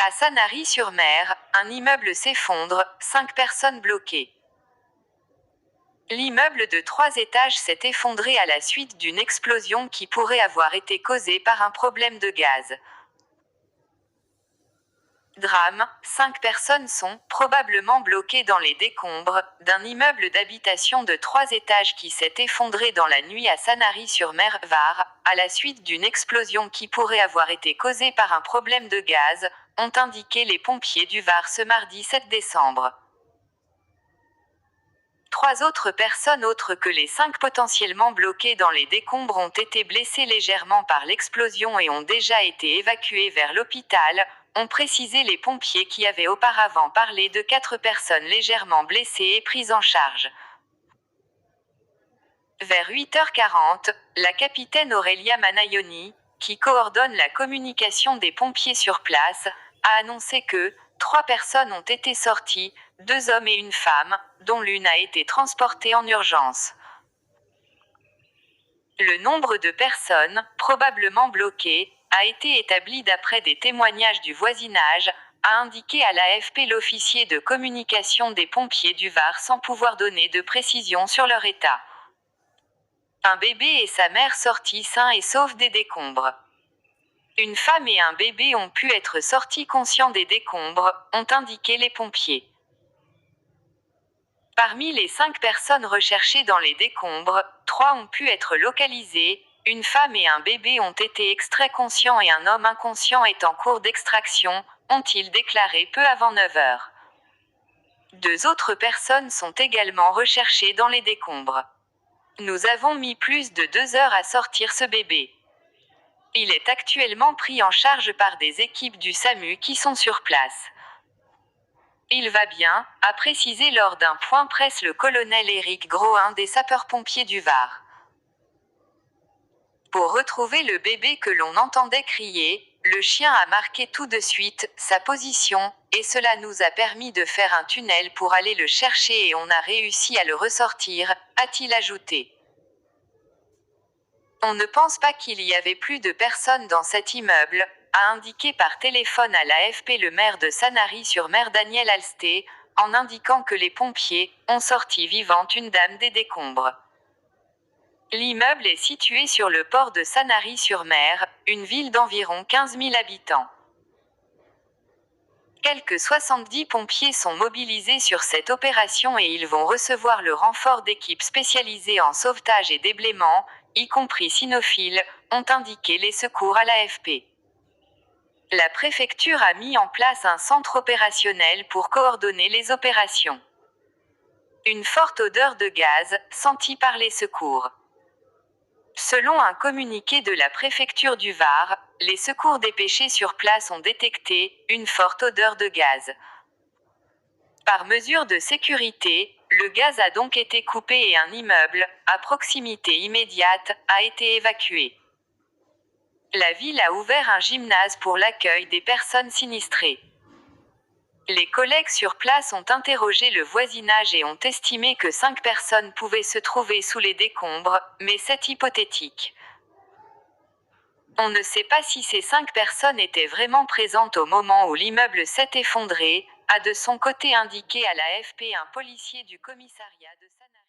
À Sanary-sur-Mer, un immeuble s'effondre, 5 personnes bloquées. L'immeuble de 3 étages s'est effondré à la suite d'une explosion qui pourrait avoir été causée par un problème de gaz. Drame, 5 personnes sont probablement bloquées dans les décombres d'un immeuble d'habitation de 3 étages qui s'est effondré dans la nuit à Sanary-sur-Mer, Var, à la suite d'une explosion qui pourrait avoir été causée par un problème de gaz, ont indiqué les pompiers du Var ce mardi 7 décembre. 3 autres personnes autres que les 5 potentiellement bloquées dans les décombres ont été blessées légèrement par l'explosion et ont déjà été évacuées vers l'hôpital, ont précisé les pompiers qui avaient auparavant parlé de 4 personnes légèrement blessées et prises en charge. Vers 8h40, la capitaine Aurelia Manaioni, qui coordonne la communication des pompiers sur place, a annoncé que 3 personnes ont été sorties, 2 hommes et une femme, dont l'une a été transportée en urgence. Le nombre de personnes, probablement bloquées, a été établi d'après des témoignages du voisinage, a indiqué à l'AFP l'officier de communication des pompiers du Var sans pouvoir donner de précision sur leur état. Un bébé et sa mère sortis sains et saufs des décombres. Une femme et un bébé ont pu être sortis conscients des décombres, ont indiqué les pompiers. Parmi les 5 personnes recherchées dans les décombres, 3 ont pu être localisées, une femme et un bébé ont été extraits conscients et un homme inconscient est en cours d'extraction, ont-ils déclaré peu avant 9h. 2 autres personnes sont également recherchées dans les décombres. Nous avons mis plus de 2 heures à sortir ce bébé. Il est actuellement pris en charge par des équipes du SAMU qui sont sur place. Il va bien, a précisé lors d'un point presse le colonel Éric Groin des sapeurs-pompiers du Var. Pour retrouver le bébé que l'on entendait crier, le chien a marqué tout de suite sa position, et cela nous a permis de faire un tunnel pour aller le chercher et on a réussi à le ressortir, a-t-il ajouté. On ne pense pas qu'il y avait plus de personnes dans cet immeuble, a indiqué par téléphone à l'AFP le maire de Sanary-sur-Mer Daniel Alsté, en indiquant que les pompiers ont sorti vivante une dame des décombres. L'immeuble est situé sur le port de Sanary-sur-Mer, une ville d'environ 15 000 habitants. Quelques 70 pompiers sont mobilisés sur cette opération et ils vont recevoir le renfort d'équipes spécialisées en sauvetage et déblaiement, y compris cynophiles, ont indiqué les secours à l'AFP. La préfecture a mis en place un centre opérationnel pour coordonner les opérations. Une forte odeur de gaz, sentie par les secours. Selon un communiqué de la préfecture du Var, les secours dépêchés sur place ont détecté une forte odeur de gaz. Par mesure de sécurité, le gaz a donc été coupé et un immeuble, à proximité immédiate, a été évacué. La ville a ouvert un gymnase pour l'accueil des personnes sinistrées. Les collègues sur place ont interrogé le voisinage et ont estimé que 5 personnes pouvaient se trouver sous les décombres, mais c'est hypothétique. On ne sait pas si ces 5 personnes étaient vraiment présentes au moment où l'immeuble s'est effondré, a de son côté indiqué à l'AFP un policier du commissariat de Sanary.